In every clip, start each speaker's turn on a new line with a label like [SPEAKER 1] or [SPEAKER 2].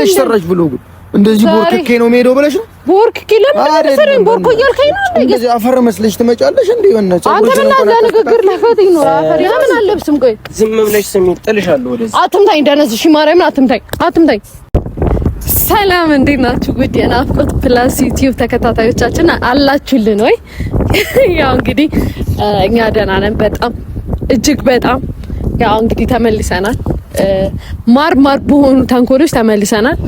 [SPEAKER 1] ብለሽ ሰራሽ ብሎ እንደዚህ ቦርክኬ ነው የምሄደው ብለሽ ነው? ቦርክኬ ለምን ቦርኮ እያልከኝ ነው? እንደዚህ አፈር መስለሽ ትመጫለሽ እንዴ? ወነጨ አንተ ምን አዛ ንግግር ለፈትኝ ነው አፈር ለምን አለብስም? ቆይ ዝም ብለሽ ስሚ ጥልሻለሁ ወደዚህ አትምታኝ። ደነዝ እሺ ማርያምን አትምታኝ። ሰላም እንዴት ናችሁ? ውድ የናፍቆት ፕላስ ዩቲዩብ ተከታታዮቻችን አላችሁልን ወይ? ያው እንግዲህ እኛ ደህና ነን በጣም እጅግ በጣም ያው እንግዲህ ተመልሰናል። ማር በሆኑ ተንኮሎች ተመልሰናል።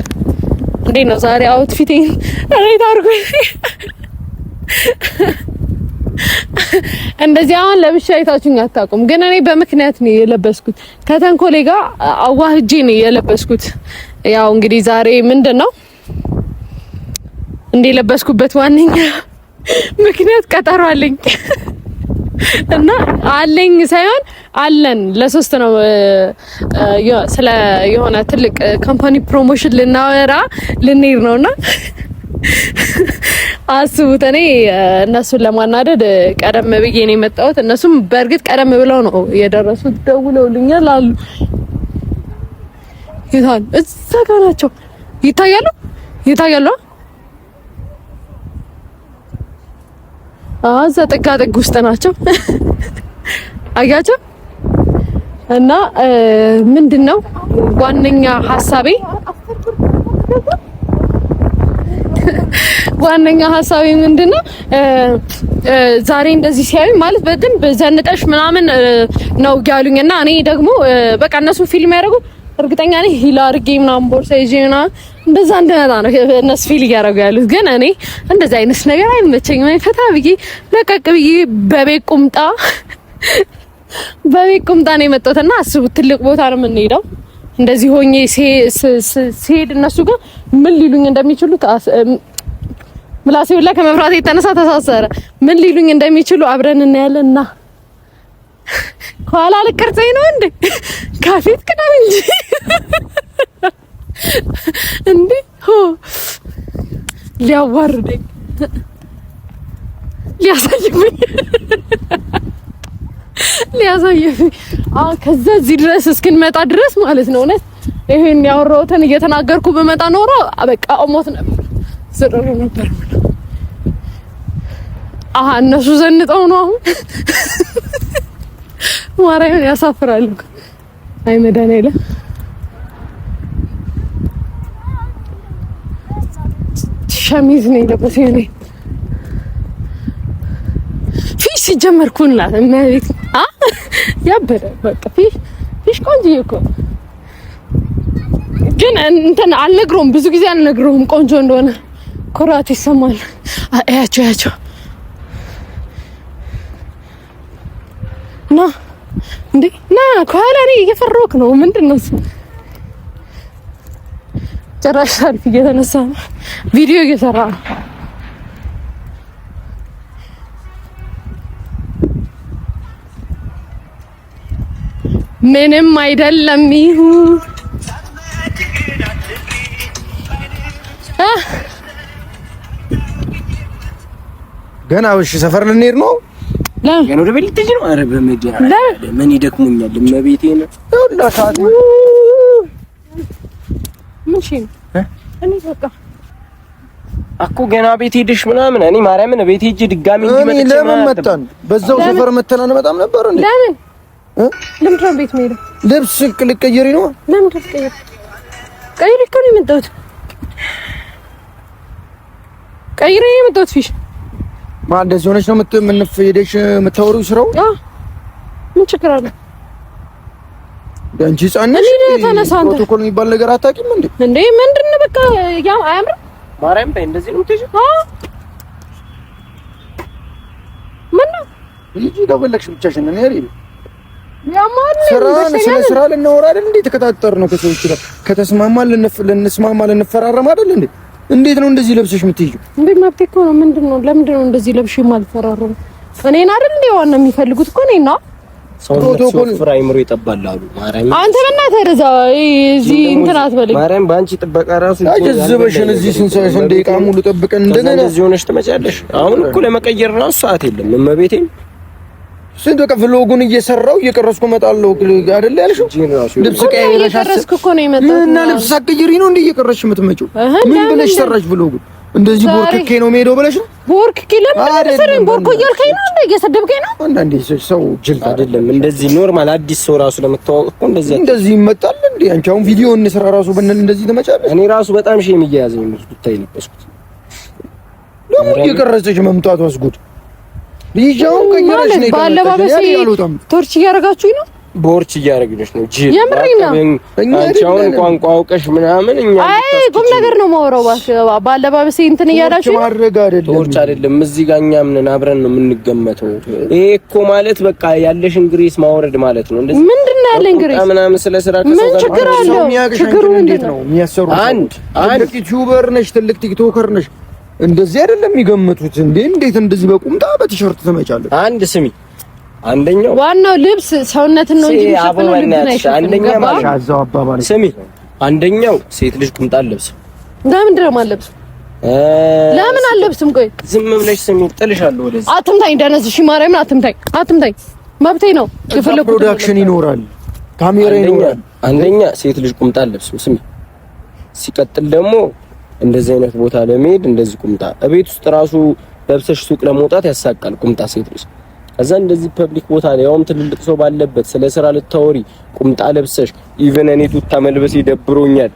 [SPEAKER 1] እንዴት ነው ዛሬ አውትፊቲንግ እንዴት አድርጎ እንደዚህ አሁን ለብቻ አይታችሁኝ አታውቁም፣ ግን እኔ በምክንያት ነው የለበስኩት። ከተንኮሌ ጋር አዋህጄ ነው የለበስኩት። ያው እንግዲህ ዛሬ ምንድነው እንደ ለበስኩበት ዋነኛ ምክንያት ቀጠሮ አለኝ እና አለኝ ሳይሆን አለን ለሶስት ነው ስለ የሆነ ትልቅ ካምፓኒ ፕሮሞሽን ልንሄድ ነውና አስቡት። እኔ እነሱን ለማናደድ ቀደም ብዬ ነው የመጣሁት። እነሱም በእርግጥ ቀደም ብለው ነው የደረሱት። ደውለውልኛል አሉ። ይታል እዛ ጋር ናቸው። ይታያሉ። እዛ ጥግ ውስጥ ናቸው። አያቸው እና ምንድነው ዋነኛ ሀሳቤ ምንድነው ዛሬ እንደዚህ ሲያዩ ማለት በደንብ ዘንጠሽ ምናምን ነው ያሉኝና እኔ ደግሞ በቃ እነሱ ፊልም ያደርጉ እርግጠኛ ነኝ ሂላ አድርጌ ምናምን ቦርሳ ይዤ ምናምን እንደዛ እንደመጣ ነው እነሱ ፊል እያደረጉ ያሉት። ግን እኔ እንደዛ አይነት ነገር አይመቸኝም። ፈታ ብዬ ለቀቅ ብዬ በቤት ቁምጣ ነው የመጣሁትና አስቡት፣ ትልቅ ቦታ ነው የምንሄደው። እንደዚህ ሆኜ ሲሄድ እነሱ ጋር ምን ሊሉኝ እንደሚችሉ ምላሴ ሁላ ከመፍራት የተነሳ ተሳሰረ። ምን ሊሉኝ እንደሚችሉ አብረን እናያለንና ከኋላ ልቀርጸኝ ነው እንዴ? ካፊት ቅዳም እንጂ እንዴ ሊያዋርደኝ ሊያሳየኝ ከዛ እዚህ ድረስ እስክንመጣ ድረስ ማለት ነው። እውነት ይሄን ያወራሁትን እየተናገርኩ በመጣ ኖሮ በቃ ሞት ነበር፣ ዝርሩ ነበር። እነሱ ዘንጠው ነው አሁን ማርያምን ያሳፍራሉ። አይ መድኃኒዓለም ሸሚዝ ነው የለበሰው። እኔ ፊሽ ሲጀመርኩላት ማለት ያበደ በቃ ፊሽ ቆንጆ እኮ ግን እንትን አልነግረውም፣ ብዙ ጊዜ አልነግረውም ቆንጆ እንደሆነ ኩራት ይሰማል። አያቸው ና ከኋላ እኔ እየፈራሁህ ነው። ምንድን ነው እሱ? ጭራሽ ሰልፍ እየተነሳ ነው፣ ቪዲዮ እየሰራ ነው። ምንም አይደለም ይሁን ገና እሺ፣ ሰፈር ልንሄድ ነው። ለምን ወደ ቤት ልትሄጂ ነው? ኧረ በመዲና ምን ይደክሙኛል። እመቤቴ ነው ሁላታት ምን ሺ እኔ በቃ እኮ ገና ቤት ሄድሽ ምናምን እኔ ማርያምን ቤት ሄጄ ድጋሚ እንዲመጣ ለምን መጣን? በዛው ሰፈር መተና እንመጣም ነበር እንዴ? ለምን ነው ቤት ሄደ? ልብስ ልትቀይሪ ነው? ለምን ትቀይሪ? ቀይሪ እኮ ነው የመጣሁት። ቀይሪ ነው የመጣሁት። ፊሽ እንደዚህ ሆነሽ ነው ሄደሽ የምታወሪው ስራው? ምን ችግር አለ? አንቺ ጻነሽ ፕሮቶኮል የሚባል ነገር አታውቂም እንዴ? እንዴ ምንድን ነው በቃ ያው አያምርም። ማርያም በይ እንደዚህ ነው የምትይው? ምን ነው ይጂ ደወለክሽ ብቻሽን ነው ያሪ ያማን ስራ ልናወራ አይደል እንዴ? ተከታተር ነው ከሰዎች ጋር ከተስማማን ልንስማማ ልንፈራረም አይደል እንዴ? እንዴት ነው እንደዚህ ለብሰሽ የምትይው? እንዴ መብቴ እኮ ነው። ምንድነው? ለምንድን ነው እንደዚህ ለብሽ የማልፈራረም? እኔን አይደል እንዴ ዋና የሚፈልጉት እኮ እኔን ነው። ፕሮቶኮል ፍራይምሮ ይጠባላሉ። ማርያም አንተ በእናትህ ረዛ እዚህ እንትን አትበለኝ። ማርያም ባንቺ ጥበቃ ራሱ አጀዝበሽን እዚህ ስንሰሽ ደቂቃ ሙሉ ጠብቀን እንደገና እዚህ ሆነሽ ትመጫለሽ። አሁን እኮ ለመቀየር ራሱ ሰዓት የለም። እመቤቴን ስንት በቃ vlog-ን እየሰራው እየቀረስኩ እመጣለሁ አይደል ያልሽው? ልብስ ቀይረሽ
[SPEAKER 2] አስቀረስኩ እኮ ነው የመጣው
[SPEAKER 1] እና ልብስ ሳትቀይሪ ነው እንዴ እየቀረስሽ የምትመጪው? ምን ብለሽ ሰራሽ vlog-ን? እንደዚህ ቦርክኬ ነው የምሄደው ብለሽ ነው?
[SPEAKER 2] ቦርክኬ ለምን ሰረን ቦርኮ እያልከኝ ነው እንዴ? እየሰደብከኝ ነው?
[SPEAKER 1] አንዳንዴ ሰው ጅል
[SPEAKER 3] አይደለም እንደዚህ ኖርማል አዲስ ሰው ራሱ ለመተዋወቅ እኮ እንደዚህ ይመጣል እንዴ? አንቺ አሁን ቪዲዮ እንስራ ራሱ ብንል እንደዚህ ትመጫለሽ? እኔ ራሱ በጣም ሼም እየያዘኝ ነው ብታይ ልበስኩት
[SPEAKER 1] ለምን እየቀረጸሽ መምጣቱ አስጉድ ልጅው ከየራሽ ነው
[SPEAKER 2] ባለባበሴ ቶርች እያረጋችሁኝ ነው
[SPEAKER 3] ቦርች እያረግልሽ ነው ጂ
[SPEAKER 2] የምሬና
[SPEAKER 3] አንቺውን ቋንቋ አውቀሽ ምናምን እኛ
[SPEAKER 2] አይ ቁም ነገር ነው ማወራው ባለባበሴ እንትን እያላችሁ
[SPEAKER 1] ማድረግ አይደለም
[SPEAKER 3] ቶርች አይደለም እዚህ ጋር እኛ ምን አብረን ነው የምንገመተው ይሄ እኮ ማለት በቃ ያለሽን ግሬስ ማውረድ ማለት ነው እንደዚህ
[SPEAKER 2] ምንድነው ያለኝ ግሬስ
[SPEAKER 3] ምናምን ስለ ስራ
[SPEAKER 2] ምን ችግር አለው ችግሩ
[SPEAKER 1] እንዴት ነው የሚያሰሩት አንድ ዩቲዩበር ነሽ ትልቅ ቲክቶከር ነሽ እንደዚህ አይደለም የሚገምቱት እንዴ እንዴት እንደዚህ በቁምጣ በቲሸርት ትመጫለሽ
[SPEAKER 3] አንድ ስሚ አንደኛው
[SPEAKER 2] ዋናው ልብስ ሰውነትን ነው እንጂ ሸፈነው ልብስ
[SPEAKER 3] አንደኛው ማሻዛው አባባል ስሚ አንደኛው ሴት ልጅ ቁምጣ ልብስ
[SPEAKER 2] ለምን ድረም አለብስ ለምን አለብስም ቆይ
[SPEAKER 3] ዝም ብለሽ ስሚ ጥልሻለሁ ወደዚህ
[SPEAKER 2] አትምታኝ ደነዝ እሺ ማርያምን አትምታኝ መብቴ ነው የፈለኩት
[SPEAKER 1] ፕሮዳክሽን ይኖራል ካሜራ ይኖራል
[SPEAKER 3] አንደኛ ሴት ልጅ ቁምጣ ልብስ ስሚ ሲቀጥል ደግሞ እንደዚህ አይነት ቦታ ለመሄድ እንደዚህ ቁምጣ እቤት ውስጥ ራሱ ለብሰሽ ሱቅ ለመውጣት ያሳቃል ቁምጣ ሴት ልጅ ከዛ እንደዚህ ፐብሊክ ቦታ ላይ ያውም ትልልቅ ሰው ባለበት ስለ ስራ ልታወሪ ቁምጣ ለብሰሽ ኢቭን እኔ ቱታ መልበስ ይደብሮኛል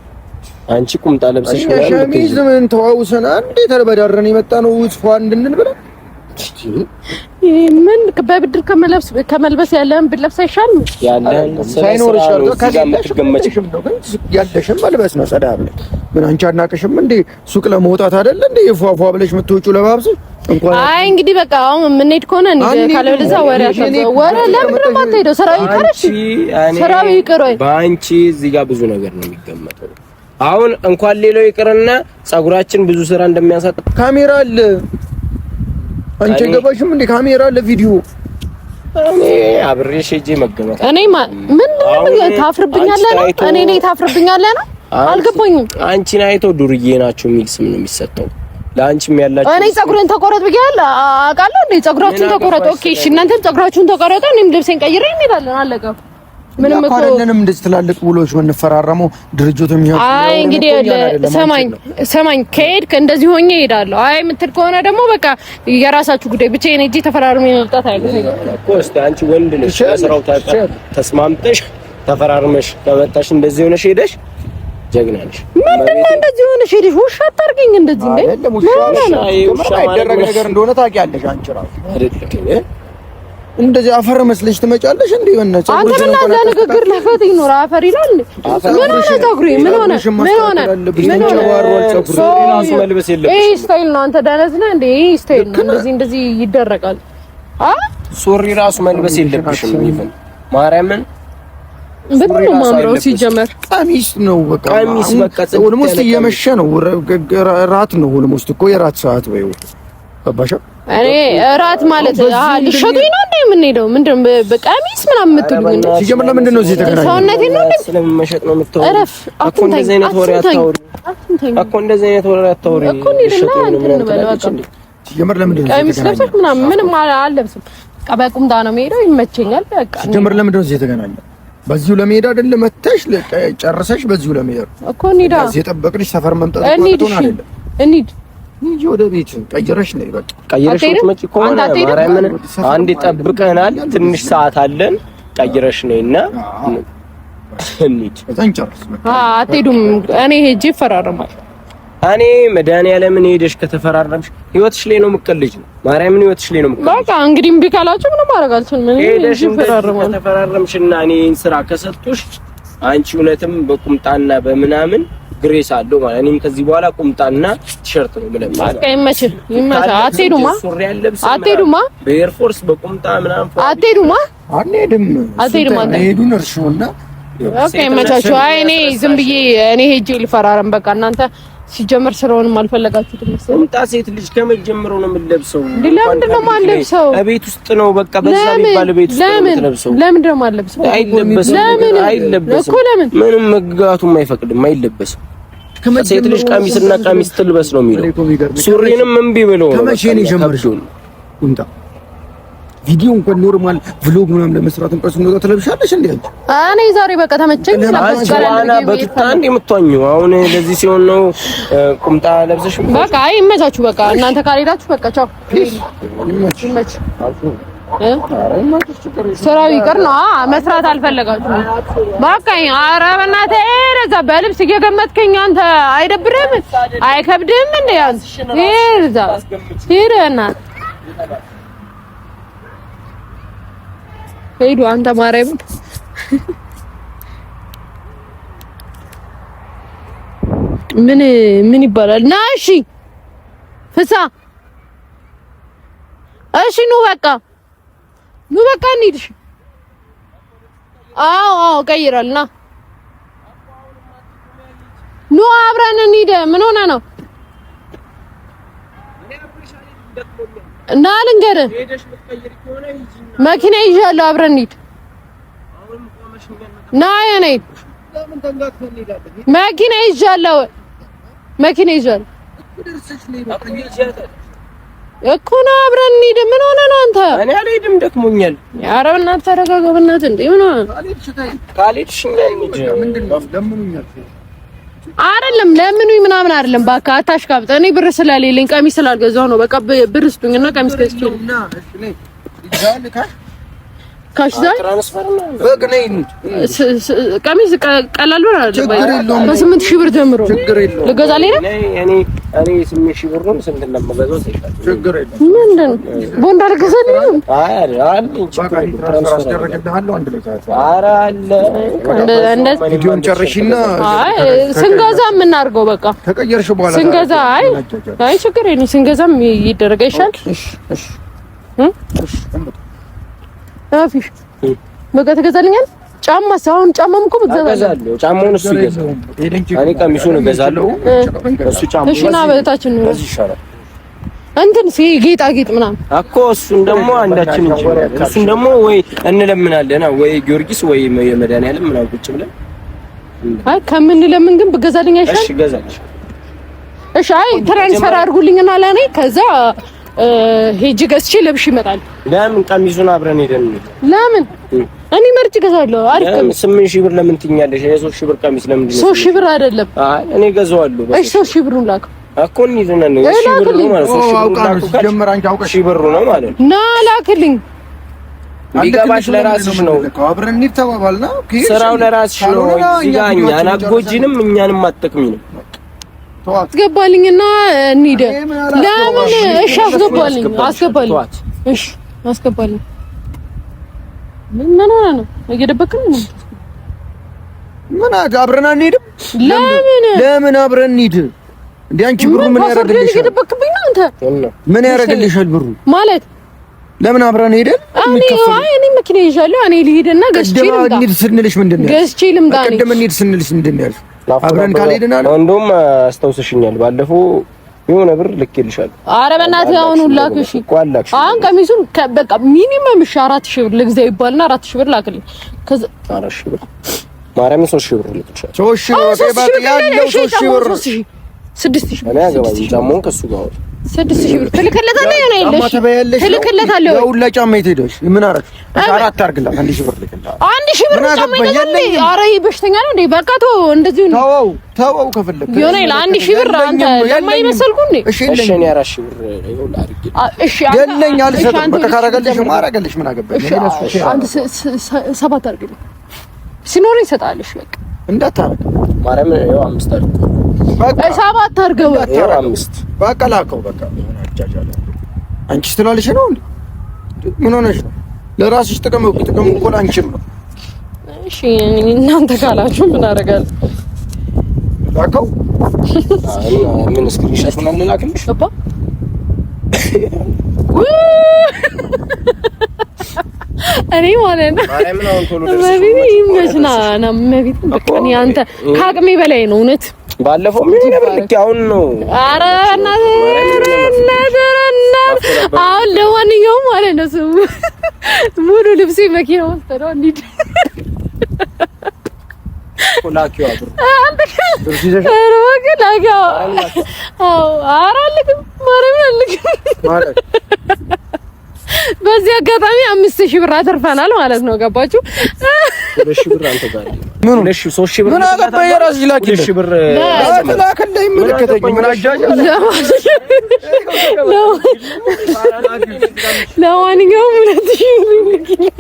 [SPEAKER 3] አንቺ ቁምጣ ለብሰሽ
[SPEAKER 1] ሸሚዝ ምን ተዋውሰና እንዴ ተበዳረን የመጣ ነው ውስፋ እንድንል ብለ
[SPEAKER 2] ምን በብድር ከመልበስ ያለን ብለብስ አይሻልም
[SPEAKER 3] ያለን
[SPEAKER 1] ሳይኖር ይሻል ከገመችሽም ነው ግን ያለሽም መልበስ ነው ጸዳ ብለ ምን አንቺ አናቀሽም እንዴ ሱቅ ለመውጣት አይደል እንዴ የፏፏ ብለሽ የምትወጪው ለባብስ እንኳን
[SPEAKER 2] አይ እንግዲህ በቃ አሁን ምን ሄድ ከሆነ እንዴ ካለበለዛ ወሬ ለምን ነው የማትሄደው ስራው ይቀርሽ ስራው ይቀር ወይ
[SPEAKER 3] ባንቺ እዚህ ጋር ብዙ ነገር ነው የሚገመተው አሁን እንኳን ሌላው ይቀርና ጸጉራችን ብዙ ስራ እንደሚያሳጣ
[SPEAKER 1] ካሜራ አለ አንቺ ገባሽም እንዴ ካሜራ ለቪዲዮ
[SPEAKER 3] እኔ አብሬሽ ሄጄ መገመት
[SPEAKER 2] እኔ ምን ታፍርብኛለህ ነው እኔ ነኝ ታፍርብኛለህ ነው አልገባኝም
[SPEAKER 3] አንቺን አይቶ ዱርዬ ናቸው የሚል ስም ነው የሚሰጠው ለአንቺም ያላችሁ
[SPEAKER 2] እኔ ጸጉሬን ተቆረጥ ብያለሁ አውቃለሁ እንዴ ጸጉራችሁን ተቆረጥ ኦኬ እሺ እናንተም ጸጉራችሁን ተቆረጡ እኔም ልብሴን ቀይሬ እንሄዳለን አለቀ ምንም እኮ አይደለም እንደዚህ ትላልቅ ውሎች የምንፈራረመው ድርጅቱም ይሄው አይ እንግዲህ ሰማኝ ከሄድክ እንደዚህ ሆኜ እሄዳለሁ አይ የምትል ከሆነ ደግሞ በቃ የራሳችሁ ጉዳይ ብቻ እኔ እጂ ተፈራርሜ መውጣት አይደለም
[SPEAKER 3] እኮ እስቲ አንቺ ወንድ ነሽ ስራው ተስማምተሽ ተፈራርመሽ ከመጣሽ እንደዚህ ሆነሽ ሄደሽ ጀግና ነሽ
[SPEAKER 2] ምንድነው እንደዚህ ሆነሽ ሄደሽ ውሻ አታርገኝ እንደዚህ እንዴ
[SPEAKER 1] አይደለም ውሻ አይደረግ ነገር እንደሆነ ታውቂያለሽ አንቺ ራሱ
[SPEAKER 3] አይደለም
[SPEAKER 1] እንደዚህ አፈር መስለሽ ትመጫለሽ እንዴ ወነች
[SPEAKER 2] አንተ ምን አዛ ንግግር ለፈትኝ ነው አፈር ይላል ምን ሆነ ጸጉሬ ምን ሆነ
[SPEAKER 3] ራሱ መልበስ የለብሽም
[SPEAKER 2] ይሄ ስታይል ነው አንተ ደነዝ ነህ እንዴ ይሄ ስታይል ነው እንደዚህ ይደረጋል
[SPEAKER 3] ሱሪ ራሱ መልበስ የለብሽም ይፈን ማርያምን
[SPEAKER 2] በጣም ነው ማምረው ሲጀመር
[SPEAKER 1] ቀሚስ ነው በቃ
[SPEAKER 3] ቀሚስ በቃ
[SPEAKER 1] ኦልሞስት እየመሸ ነው ራት ነው ኦልሞስት እኮ የራት ሰዓት ወይ ገባሽ
[SPEAKER 2] እኔ ራት ማለት ሊሸጡኝ ነው እንዴ የምንሄደው ምንድን በቀሚስ ምናምን የምትሉኝ ነው
[SPEAKER 1] ሲጀምር ለምንድን ነው እዚህ ተገናኘን
[SPEAKER 2] ሰውነቴ ነው እንዴ
[SPEAKER 3] ስለመሸጥ ነው የምትወሩ
[SPEAKER 2] እረፍ
[SPEAKER 3] እኮ እንደዚህ አይነት ወሬ አታውሪ
[SPEAKER 2] እኮ እንሂድና እንትን እንበል በቃ
[SPEAKER 1] ሲጀምር ለምንድን ነው
[SPEAKER 2] ቀሚስ ለብሰሽ ምናምን ምንም አልለብስም በቁምጣ ነው የምሄደው ይመቸኛል በቃ
[SPEAKER 1] ሲጀምር ለምንድን ነው እዚህ የተገናኘን በዚሁ ለመሄድ አይደል መተሽ ጨርሰሽ በዚሁ ለመሄድ
[SPEAKER 2] እኮ እንሂዳ
[SPEAKER 1] እዚህ የጠበቅንሽ ሰፈር መምጣት
[SPEAKER 2] ነው አይደል እንሂድ
[SPEAKER 1] እንጂ ወደ ቤት ቀይረሽ ነው በቃ
[SPEAKER 3] ቀይረሽ ወጥመጪ ከሆነ ማርያምን አንድ ጠብቀናል ትንሽ ሰዓት አለን ቀይረሽ ነይና እንሂድ
[SPEAKER 1] ተንጨርስ
[SPEAKER 2] አትሄዱም እኔ ሄጄ እፈራረማለሁ
[SPEAKER 3] እኔ መድኃኒዓለምን ሄደሽ ከተፈራረምሽ ህይወትሽ ላይ ነው የምትቀልጅ ነው ማርያምን ህይወትሽ ላይ ነው የምትቀልጅ
[SPEAKER 2] በቃ እንግዲህ እምቢ ካላችሁ ምንም ማድረግ አልችልም ምን
[SPEAKER 3] ሄደሽ ከተፈራረምሽና እኔን ስራ ከሰጡሽ አንቺ እውነትም በቁምጣና በምናምን ግሬስ አለው ማለት እኔም ከዚህ በኋላ ቁምጣና ቲሸርት ነው ማለት
[SPEAKER 2] በቃ ይመችህ አትሄዱማ
[SPEAKER 3] በኤር ፎርስ በቁምጣ ምናምን
[SPEAKER 2] አትሄዱማ
[SPEAKER 1] ሄዱን እርሹና
[SPEAKER 2] ኦኬ ይመቻችሁ አይ እኔ ዝም ብዬ እኔ ሄጄ ልፈራረም በቃ እናንተ ሲጀመር ስለሆነም አልፈለጋችሁት መሰለኝ
[SPEAKER 3] ቁምጣ ሴት ልጅ ከመጀመሩ ነው የምትለብሰው
[SPEAKER 2] ለምንድን ነው የማልለብሰው
[SPEAKER 3] ቤት ውስጥ ነው በቃ በዛ ቢባል ቤት ውስጥ ነው የምትለብሰው
[SPEAKER 2] ለምንድን ነው የማልለብሰው
[SPEAKER 3] አይለበስም እኮ ለምን ምንም መጋቱም አይፈቅድም አይለበስም ሴት ልጅ ቀሚስና ቀሚስ ትልበስ ነው የሚለው ሱሪንም እምቢ ብሎ
[SPEAKER 1] ከመቼ ነው የጀመርሽው ቁምጣ ቪዲዮ እንኳን ኖርማል ቭሎግ ምናምን ለመስራት እንኳን ነው ተለብሻለሽ እንዴ?
[SPEAKER 2] እኔ ዛሬ በቃ ተመቸኝ።
[SPEAKER 3] ለማስቀራና በቱታ እንደ የምትዋኘው አሁን ለዚህ ሲሆን ነው ቁምጣ ለብሰሽ
[SPEAKER 2] በቃ ይመቻችሁ። በቃ እናንተ ካልሄዳችሁ በቃ ቻው። ይመች ስራው ይቅር ነው መስራት አልፈለጋችሁም። በቃ ኧረ በእናትህ እዛ በልብስ እየገመትከኝ አንተ አይደብርህም? አይከብድህም እንዴ? ያንተ ይርዛ ይረና ሄዱ አንተ ማርያም ምን ይባላል? ና እሺ ፍሳ እሺ ኑ በቃ እንሂድ። አዎ ቀይራል። ኑ አብረን እንሂድ። ምን ሆነ ነው? እና ልንገርህ መኪና ይዣለሁ። አብረን እንሂድ። ና የኔ መኪና ይዣለሁ እኮ ነው። አብረን እንሂድ። ምን ሆነ ነው አንተ?
[SPEAKER 3] እኔ አልሄድም፣ ደክሞኛል።
[SPEAKER 2] ኧረ በእናትህ ተረጋጋ። በእናትህ እንዴ ምን ሆነ?
[SPEAKER 3] ካልሄድሽ
[SPEAKER 2] አይደለም ለምኑኝ ምናምን አይደለም። እባክህ አታሽቃብጥ። እኔ ብር ስለሌለኝ ቀሚስ ስላልገዛሁ ነው። በቃ ብር ስጡኝና ቀሚስ ገዝቼ ካሽ ዛይ ቀሚስ ቀላል ብር አይደለም። በ8000 ብር ጀምሮ ልገዛልኝ ነው።
[SPEAKER 3] እኔ 8000 ብር ነው ስንት እንደምገዛው
[SPEAKER 1] ችግር የለም።
[SPEAKER 2] ምንድን ቦንድ አልገዛልኝ ነው።
[SPEAKER 3] ኧረ
[SPEAKER 1] ቪዲዮን ጨርሽና
[SPEAKER 2] ስንገዛ የምናድርገው በቃ
[SPEAKER 1] ተቀየርሽ በኋላ
[SPEAKER 2] ስንገዛ አይ ችግር የለም። ስንገዛም ይደረጋ ይሻል። አፊሽ በቃ ተገዛልኛል። ጫማ ሳውን ጫማም እኮ
[SPEAKER 3] እገዛለሁ። ጫማውን እሱ ይገዛል። እኔ ቀሚሱን እገዛለሁ። እሱ ጫማውን
[SPEAKER 2] እሺ ና በታችን ነው እንትን ጌጣጌጥ ምናምን
[SPEAKER 3] እኮ እሱን ደግሞ አንዳችን እንችላለን። እሱን ደግሞ ወይ እንለምናለን ወይ ጊዮርጊስ ወይ የመድኃኒዓለም ምናምን ቁጭ ብለን
[SPEAKER 2] አይ ከምንለምን ግን ብገዛልኝ አይሻል?
[SPEAKER 3] እሺ እገዛለሁ።
[SPEAKER 2] እሺ አይ ትራንስፈር አድርጉልኝና ለኔ ከዛ ሄጅ ገዝቼ ለብሽ ይመጣል።
[SPEAKER 3] ለምን ቀሚሱን አብረን ሄደን
[SPEAKER 2] ለምን እኔ መርጭ ገዛለሁ። አሪፍ ቀሚስ
[SPEAKER 3] 8000 ብር ለምን ትኛለሽ? የ3000 ብር ቀሚስ ለምን ትኛለሽ?
[SPEAKER 2] 3000 ብር አይደለም።
[SPEAKER 3] አይ እኔ ገዛዋለሁ።
[SPEAKER 2] እሺ 3000 ብሩን ላክ
[SPEAKER 3] እኮ እንሂድና ነው 3000 ብር ነው ማለት 3000 ብር ነው ማለት
[SPEAKER 2] ና ላክልኝ።
[SPEAKER 3] ቢገባሽ ለራስሽ ነው።
[SPEAKER 1] አብረን እንሂድ ተባባልና
[SPEAKER 3] ስራው ለራስሽ ነው። እዚህ ጋር እኛን አትጎጂንም እኛንም አትጠቅሚንም።
[SPEAKER 2] አስገባልኝና እንሂድ። ለምን? እሺ አስገባልኝ። እሺ አስገባልኝ። ምን ሆነ ነው? እየደበቅን ነው።
[SPEAKER 1] ምን አብረን አንሄድም? ለምን አብረን እንሂድ? እንዴ አንቺ ብሩ ምን ያደርግልሻል?
[SPEAKER 2] እየደበቅብኝ ነው አንተ።
[SPEAKER 1] ምን ያደርግልሻል ብሩ?
[SPEAKER 2] ማለት
[SPEAKER 1] ለምን አብረን ሄደን
[SPEAKER 2] እኔ መኪና ይዣለሁ። እኔ ልሂድና ገዝቼ ልምጣ።
[SPEAKER 1] እንሂድ ስንልሽ ምንድን ነው?
[SPEAKER 2] ገዝቼ ልምጣ።
[SPEAKER 1] ቀደም እንሂድ ስንልሽ ምንድን ነው ያልሽው? አብረን ካልሄድን አለ።
[SPEAKER 3] እንደውም አስታውሰሽኛል። ባለፈው የሆነ ብር ልኬልሻለሁ።
[SPEAKER 2] ኧረ በእናትህ አሁን ላክ። እሺ አሁን ቀሚሱን በቃ ሚኒመም 4000 ብር ልግዛ ይባልና 4000 ብር ላክልኝ። ከዛ
[SPEAKER 3] 4000 ብር ማርያም 3000 ብር ልክልሻለሁ።
[SPEAKER 1] 3000 ብር ያለው 3000 ብር
[SPEAKER 2] 6000
[SPEAKER 3] እኔ አገባኝ። ጫማውን ከሱ ጋር
[SPEAKER 2] 6000 ብር ትልክለታለህ? የሆነ የለሽ ትልክለታለህ?
[SPEAKER 1] ሁላ ጫማ የት ሄደሽ? ምን አደረግሽ? 4 አድርግላት። 1000 ብር ልክልላት።
[SPEAKER 2] 1000 ብር ጫማ ይደለም። ኧረ ይሄ በሽተኛ ነው እንዴ? በቃ እንደዚሁ ነው።
[SPEAKER 1] ተወው ከፈለክ
[SPEAKER 2] የሆነ 1000 ብር አንተ ለማይመስልኩ እንዴ?
[SPEAKER 3] እሺ እኔ 4000 ብር ይሁን አድርጌ
[SPEAKER 2] እሺ
[SPEAKER 1] የለኝ አልሰጥም። በቃ ካረገልሽ ማረገልሽ ምን አገባኝ?
[SPEAKER 2] አንተ 7 አድርግልኝ ሲኖር ይሰጣልሽ። በቃ
[SPEAKER 1] እንዳታረግ
[SPEAKER 3] ማርያም ያው 5 አድርግ።
[SPEAKER 2] በቃ 7 አድርገው።
[SPEAKER 3] ያው 5
[SPEAKER 1] በቃ ላከው። በቃ አጃጃለ አንቺ ስትላለሽ ነው እንዴ? ምን ሆነሽ ነው? ለራስሽ ጥቅም እኮ ላንቺም ነው።
[SPEAKER 2] እሺ እናንተ ካላችሁ ምን አደርጋለሁ?
[SPEAKER 1] ላከው።
[SPEAKER 3] ምን ስክሪንሾት ምናምን ላክልሽ?
[SPEAKER 2] አባ እኔ ማለት ነው
[SPEAKER 3] ማርያም ነው ቶሎ
[SPEAKER 2] ይመችና ነው መቤት በቃ እኔ አንተ ከአቅሜ በላይ ነው እውነት።
[SPEAKER 3] ባለፈው ምን ነበር ልክ አሁን ነው።
[SPEAKER 2] ኧረ አሁን ለማንኛውም ማለት ነው ስሙ ሙሉ ልብሴ መኪና ውስጥ ነው እንዴ?
[SPEAKER 3] ኮላኪው አብሮ
[SPEAKER 2] ኧረ ወገን ላኪው። አዎ ኧረ አልክም ማርያምን አልክም በዚህ አጋጣሚ 5000 ብር አተርፈናል ማለት ነው። ገባችሁ?
[SPEAKER 3] 2000 ብር አንተ ጋር ምን 3000 ብር
[SPEAKER 1] ምን አገባኝ? የራስህ ላኪልኝ
[SPEAKER 3] 2000 ብር
[SPEAKER 1] ላክልኝ። ምልክተኝ ምን አጃጃ።
[SPEAKER 2] ለማንኛውም 2000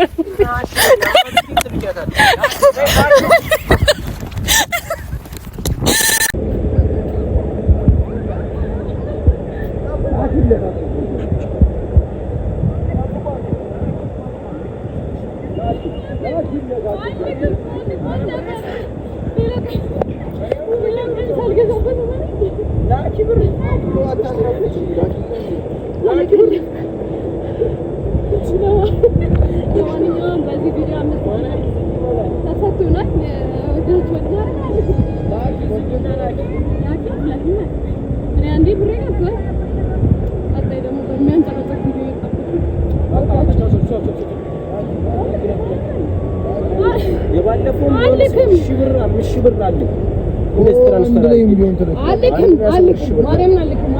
[SPEAKER 3] የባለፈው 1000 ብር 5000 ብር አለ ኢንስትራንስ
[SPEAKER 2] አልክም ማርያምን አልክም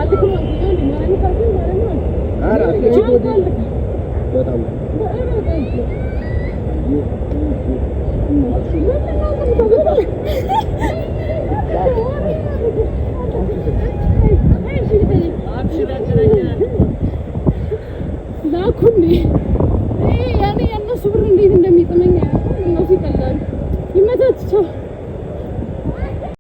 [SPEAKER 3] በጣም
[SPEAKER 2] ላኩኝ ያኔ ያነሱ ብር እንዴት እንደሚጥመኝ እነሱ ይቀላሉ። ይመታችሁ።